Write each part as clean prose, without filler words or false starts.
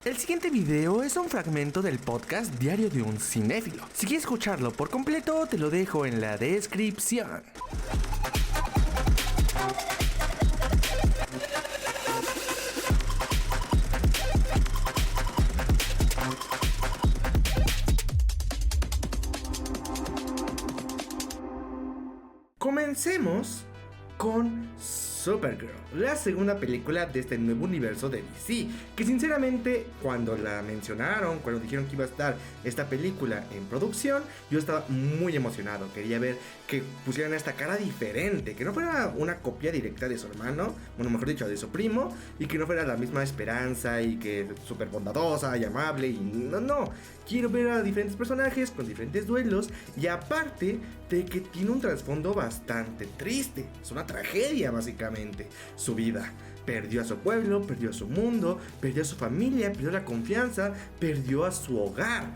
El siguiente video es un fragmento del podcast Diario de un Cinéfilo. Si quieres escucharlo por completo, te lo dejo en la descripción. Comencemos con Supergirl, la segunda película de este nuevo universo de DC, que sinceramente cuando la mencionaron, cuando dijeron que iba a estar esta película en producción, yo estaba muy emocionado. Quería ver que pusieran esta cara diferente, que no fuera una copia directa de su hermano, bueno, mejor dicho, de su primo, y que no fuera la misma Esperanza y que súper bondadosa y amable, y no, quiero ver a diferentes personajes con diferentes duelos, y aparte de que tiene un trasfondo bastante triste, es una tragedia básicamente. Su vida, perdió a su pueblo, perdió a su mundo, perdió a su familia, perdió la confianza, perdió a su hogar.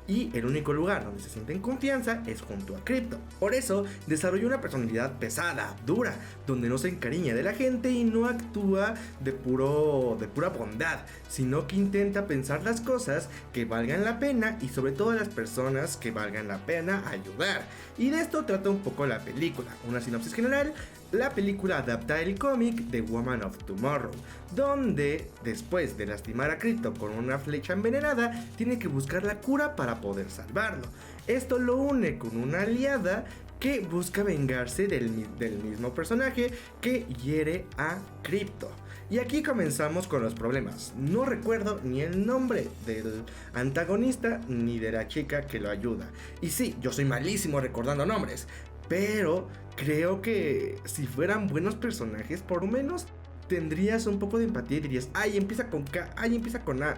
Y el único lugar donde se siente en confianza es junto a Krypto. Por eso desarrolló una personalidad pesada, dura, donde no se encariña de la gente y no actúa de pura bondad, sino que intenta pensar las cosas que valgan la pena y sobre todo a las personas que valgan la pena ayudar. Y de esto trata un poco la película. Una sinopsis general: la película adapta el cómic The Woman of Tomorrow, donde después de lastimar a Krypto con una flecha envenenada, tiene que buscar la cura para poder salvarlo. Esto lo une con una aliada que busca vengarse del mismo personaje que hiere a Krypto. Y aquí comenzamos con los problemas. No recuerdo ni el nombre del antagonista ni de la chica que lo ayuda. Y sí, yo soy malísimo recordando nombres, pero creo que si fueran buenos personajes, por lo menos tendrías un poco de empatía y dirías, ay, empieza con K, ay, empieza con A.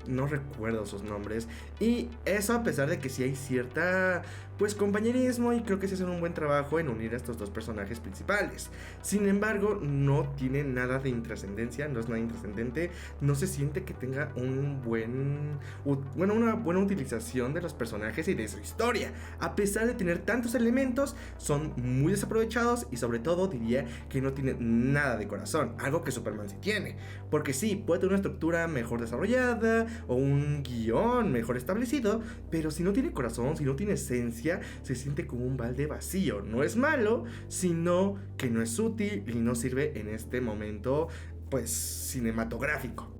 No recuerdo sus nombres. Y eso a pesar de que sí hay cierta, pues, compañerismo, y creo que se hace un buen trabajo en unir a estos dos personajes principales. Sin embargo, no tiene nada de intrascendencia, no es nada intrascendente. No se siente que tenga una buena utilización de los personajes y de su historia. A pesar de tener tantos elementos, son muy desaprovechados y sobre todo diría que no tiene nada de corazón. Algo que Superman sí tiene. Porque sí, puede tener una estructura mejor desarrollada o un guión mejor establecido, pero si no tiene corazón, si no tiene esencia, se siente como un balde vacío. No es malo, sino que no es útil y no sirve en este momento, pues, cinematográfico.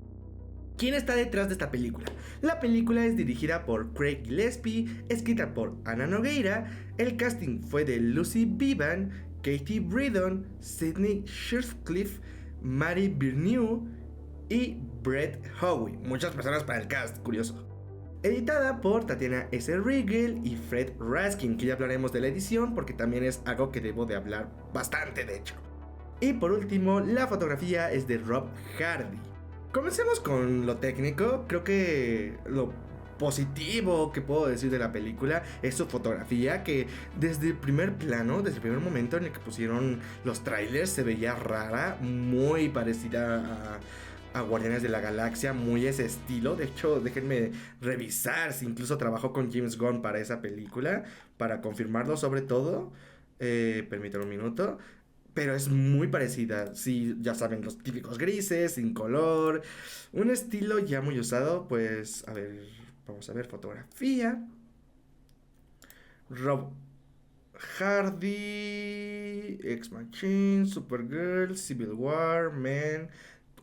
¿Quién está detrás de esta película? La película es dirigida por Craig Gillespie, escrita por Ana Nogueira. El casting fue de Lucy Bevan, Katie Bredon, Sidney Sherscliffe, Mary Bernew y Brett Howe. Muchas personas para el cast, curioso. Editada por Tatiana S. Riegel y Fred Raskin, que ya hablaremos de la edición porque también es algo que debo de hablar bastante, de hecho. Y por último, la fotografía es de Rob Hardy. Comencemos con lo técnico. Creo que lo positivo que puedo decir de la película es su fotografía, que desde el primer plano, desde el primer momento en el que pusieron los trailers, se veía rara, muy parecida a Guardianes de la Galaxia, muy ese estilo. De hecho, déjenme revisar si incluso trabajó con James Gunn para esa película, para confirmarlo sobre todo. Permítanme un minuto. Pero es muy parecida, sí, ya saben, los típicos grises, sin color, un estilo ya muy usado. Pues, a ver, vamos a ver, fotografía. Rob Hardy, Ex Machina, Supergirl, Civil War, Man.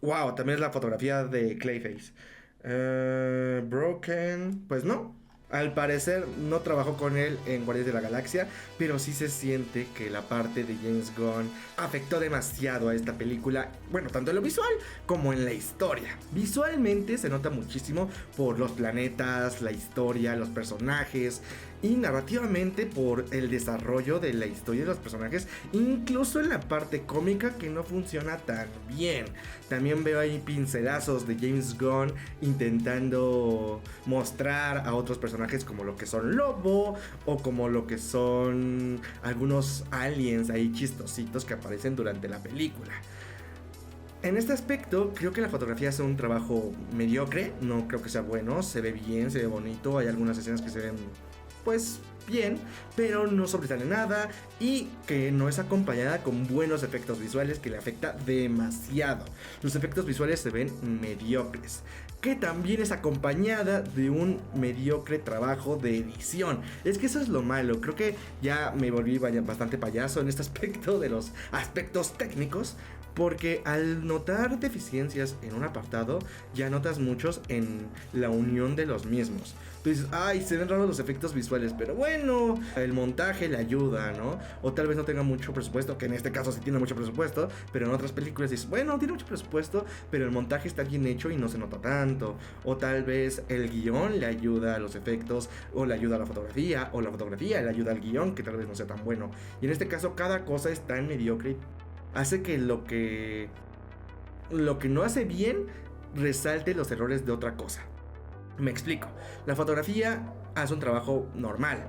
Wow, también es la fotografía de Clayface. Broken, pues no. Al parecer no trabajó con él en Guardianes de la Galaxia, pero sí se siente que la parte de James Gunn afectó demasiado a esta película, bueno, tanto en lo visual como en la historia. Visualmente se nota muchísimo por los planetas, la historia, los personajes, y narrativamente por el desarrollo de la historia de los personajes, incluso en la parte cómica que no funciona tan bien. También veo ahí pincelazos de James Gunn intentando mostrar a otros personajes como lo que son Lobo o como lo que son algunos aliens ahí chistositos que aparecen durante la película. En este aspecto creo que la fotografía hace un trabajo mediocre, no creo que sea bueno, se ve bien, se ve bonito, hay algunas escenas que se ven pues bien, pero no sobresale nada y que no es acompañada con buenos efectos visuales, que le afecta demasiado. Los efectos visuales se ven mediocres. que también es acompañada de un mediocre trabajo de edición. Es que eso es lo malo. Creo que ya me volví bastante payaso en este aspecto de los aspectos técnicos, porque al notar deficiencias en un apartado, ya notas muchos en la unión de los mismos. Tú dices, ay, se ven raros los efectos visuales, pero bueno, el montaje le ayuda, ¿no? O tal vez no tenga mucho presupuesto, que en este caso sí tiene mucho presupuesto, pero en otras películas dices, bueno, tiene mucho presupuesto, pero el montaje está bien hecho y no se nota tanto. O tal vez el guión le ayuda a los efectos, o le ayuda a la fotografía, o la fotografía le ayuda al guión, que tal vez no sea tan bueno. Y en este caso, cada cosa es tan mediocre, hace que lo que no hace bien resalte los errores de otra cosa. Me explico. La fotografía hace un trabajo normal,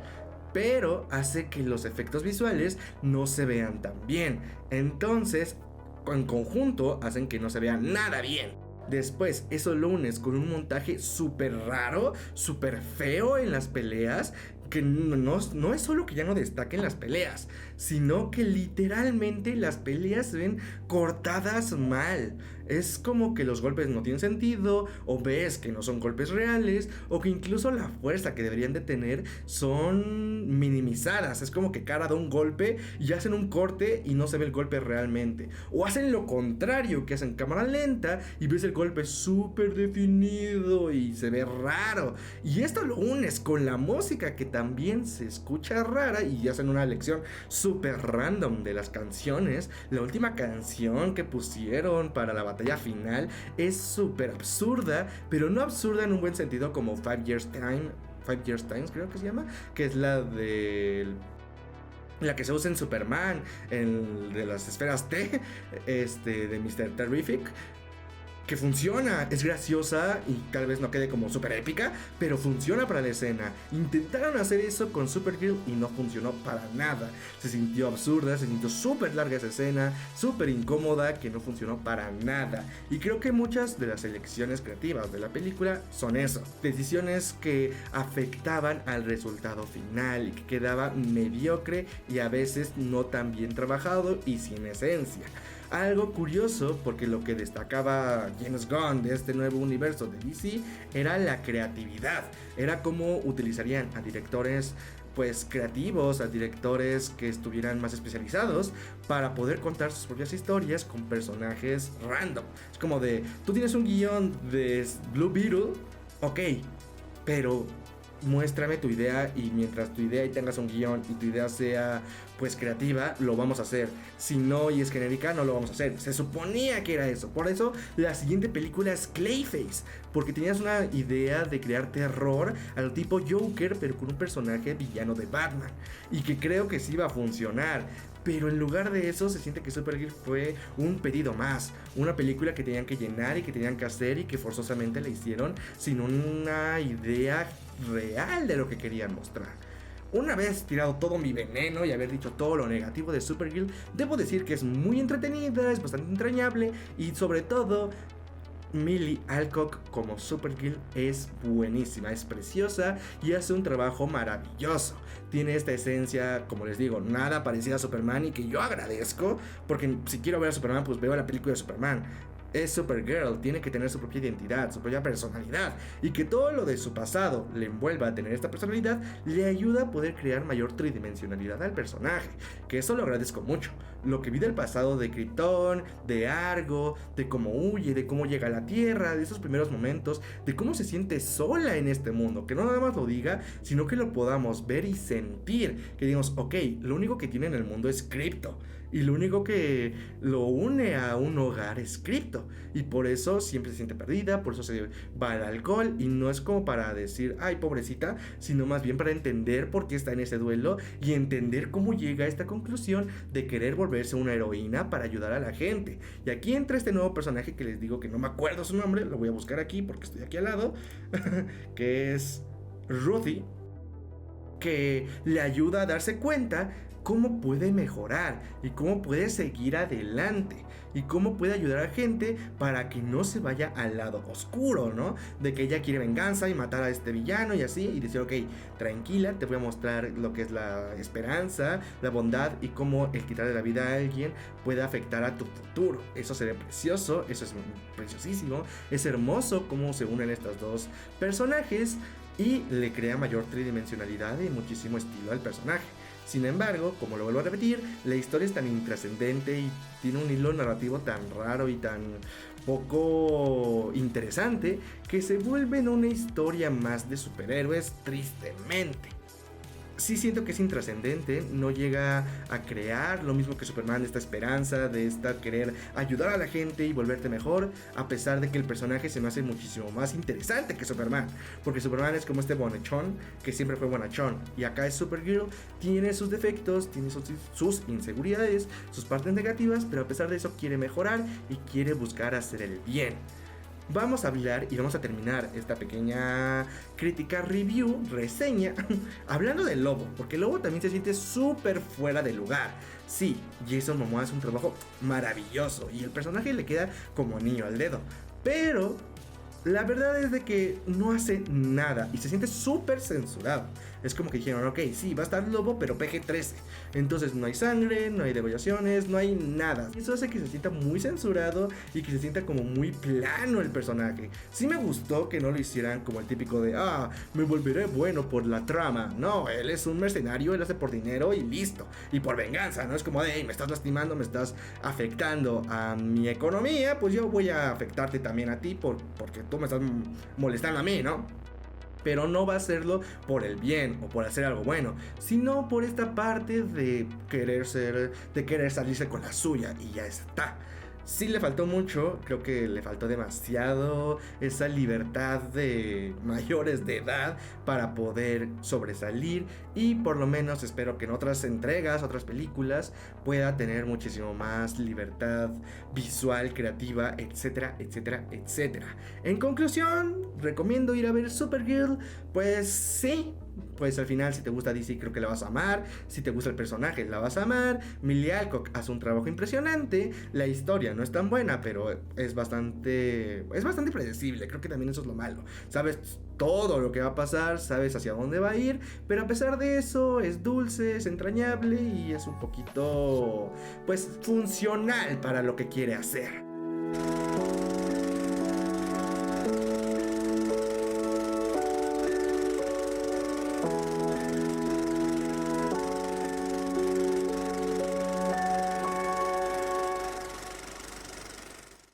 pero hace que los efectos visuales no se vean tan bien. Entonces, en conjunto, hacen que no se vea nada bien. Después, eso lo unes con un montaje súper raro, súper feo en las peleas, que no es solo que ya no destaquen las peleas, sino que literalmente las peleas se ven cortadas mal. Es como que los golpes no tienen sentido, o ves que no son golpes reales, o que incluso la fuerza que deberían de tener son minimizadas. Es como que cara da un golpe y hacen un corte y no se ve el golpe realmente. O hacen lo contrario, que hacen cámara lenta y ves el golpe súper definido y se ve raro. Y esto lo unes con la música, que también se escucha rara, y hacen una elección súper random de las canciones. La última canción que pusieron para la batalla final es súper absurda, pero no absurda en un buen sentido, como Five Years Times creo que se llama, que es la que se usa en Superman, de las esferas T, de Mr. Terrific, que funciona, es graciosa y tal vez no quede como súper épica, pero funciona para la escena. Intentaron hacer eso con Supergirl y no funcionó para nada. Se sintió absurda, se sintió súper larga esa escena, súper incómoda, que no funcionó para nada. Y creo que muchas de las elecciones creativas de la película son eso, decisiones que afectaban al resultado final y que quedaba mediocre y a veces no tan bien trabajado y sin esencia. Algo curioso, porque lo que destacaba James Gunn de este nuevo universo de DC era la creatividad. Era cómo utilizarían a directores pues creativos, a directores que estuvieran más especializados para poder contar sus propias historias con personajes random. Es como de, tú tienes un guión de Blue Beetle, ok, pero muéstrame tu idea, y mientras tu idea y tengas un guión y tu idea sea pues creativa, lo vamos a hacer. Si no y es genérica, no lo vamos a hacer. Se suponía que era eso. Por eso la siguiente película es Clayface, porque tenías una idea de crear terror al tipo Joker, pero con un personaje villano de Batman, y que creo que sí iba a funcionar. Pero en lugar de eso, se siente que Supergirl fue un pedido más, una película que tenían que llenar y que tenían que hacer, y que forzosamente la hicieron sin una idea real de lo que querían mostrar. Una vez tirado todo mi veneno y haber dicho todo lo negativo de Supergirl, debo decir que es muy entretenida, es bastante entrañable, y sobre todo Millie Alcock como Supergirl es buenísima, es preciosa y hace un trabajo maravilloso. Tiene esta esencia, como les digo, nada parecida a Superman, y que yo agradezco, porque si quiero ver a Superman, pues veo la película de Superman. Es Supergirl, tiene que tener su propia identidad, su propia personalidad, y que todo lo de su pasado le envuelva a tener esta personalidad le ayuda a poder crear mayor tridimensionalidad al personaje, que eso lo agradezco mucho. Lo que vi del pasado de Krypton, de Argo, de cómo huye, de cómo llega a la Tierra, de esos primeros momentos, de cómo se siente sola en este mundo, que no nada más lo diga, sino que lo podamos ver y sentir, que digamos, ok, lo único que tiene en el mundo es Krypto, y lo único que lo une a un hogar es Krypto, y por eso siempre se siente perdida, por eso se va al alcohol, y no es como para decir, ay, pobrecita, sino más bien para entender por qué está en ese duelo y entender cómo llega a esta conclusión de querer volverse una heroína para ayudar a la gente. Y aquí entra este nuevo personaje que les digo que no me acuerdo su nombre, lo voy a buscar aquí porque estoy aquí al lado, que es Ruthie. que le ayuda a darse cuenta cómo puede mejorar y cómo puede seguir adelante y cómo puede ayudar a gente para que no se vaya al lado oscuro, ¿no? De que ella quiere venganza y matar a este villano y así, y decir, ok, tranquila, te voy a mostrar lo que es la esperanza, la bondad y cómo el quitarle la vida a alguien puede afectar a tu futuro. Eso sería precioso, eso es preciosísimo, es hermoso cómo se unen estos dos personajes y le crea mayor tridimensionalidad y muchísimo estilo al personaje. Sin embargo, como lo vuelvo a repetir, la historia es tan intrascendente y tiene un hilo narrativo tan raro y tan poco interesante que se vuelve en una historia más de superhéroes, tristemente. Sí siento que es intrascendente, no llega a crear lo mismo que Superman, esta esperanza, de esta querer ayudar a la gente y volverte mejor, a pesar de que el personaje se me hace muchísimo más interesante que Superman, porque Superman es como este bonachón, que siempre fue bonachón, y acá es Supergirl, tiene sus defectos, tiene sus inseguridades, sus partes negativas, pero a pesar de eso quiere mejorar y quiere buscar hacer el bien. Vamos a hablar y vamos a terminar esta pequeña crítica, review, reseña, hablando del Lobo, porque el Lobo también se siente súper fuera de lugar. Sí, Jason Momoa hace un trabajo maravilloso y el personaje le queda como anillo al dedo, pero la verdad es de que no hace nada y se siente súper censurado. Es como que dijeron, ok, sí, va a estar Lobo, pero PG-13. Entonces no hay sangre, no hay degollaciones, no hay nada. Eso hace que se sienta muy censurado y que se sienta como muy plano el personaje. Sí me gustó que no lo hicieran como el típico de, me volveré bueno por la trama. No, él es un mercenario, él hace por dinero y listo. Y por venganza, no es como de, hey, me estás lastimando, me estás afectando a mi economía, pues yo voy a afectarte también a ti porque tú me estás molestando a mí, ¿no? Pero no va a hacerlo por el bien o por hacer algo bueno, sino por esta parte de querer salirse con la suya y ya está. Sí le faltó mucho, creo que le faltó demasiado esa libertad de mayores de edad para poder sobresalir y por lo menos espero que en otras entregas, otras películas pueda tener muchísimo más libertad visual, creativa, etcétera, etcétera, etcétera. En conclusión, recomiendo ir a ver Supergirl, pues sí. Pues al final, si te gusta DC, creo que la vas a amar. Si te gusta el personaje, la vas a amar. Millie Alcock hace un trabajo impresionante. La historia no es tan buena, pero es bastante predecible. Creo que también eso es lo malo. Sabes todo lo que va a pasar, sabes hacia dónde va a ir, pero a pesar de eso es dulce, es entrañable y es un poquito, pues, funcional para lo que quiere hacer.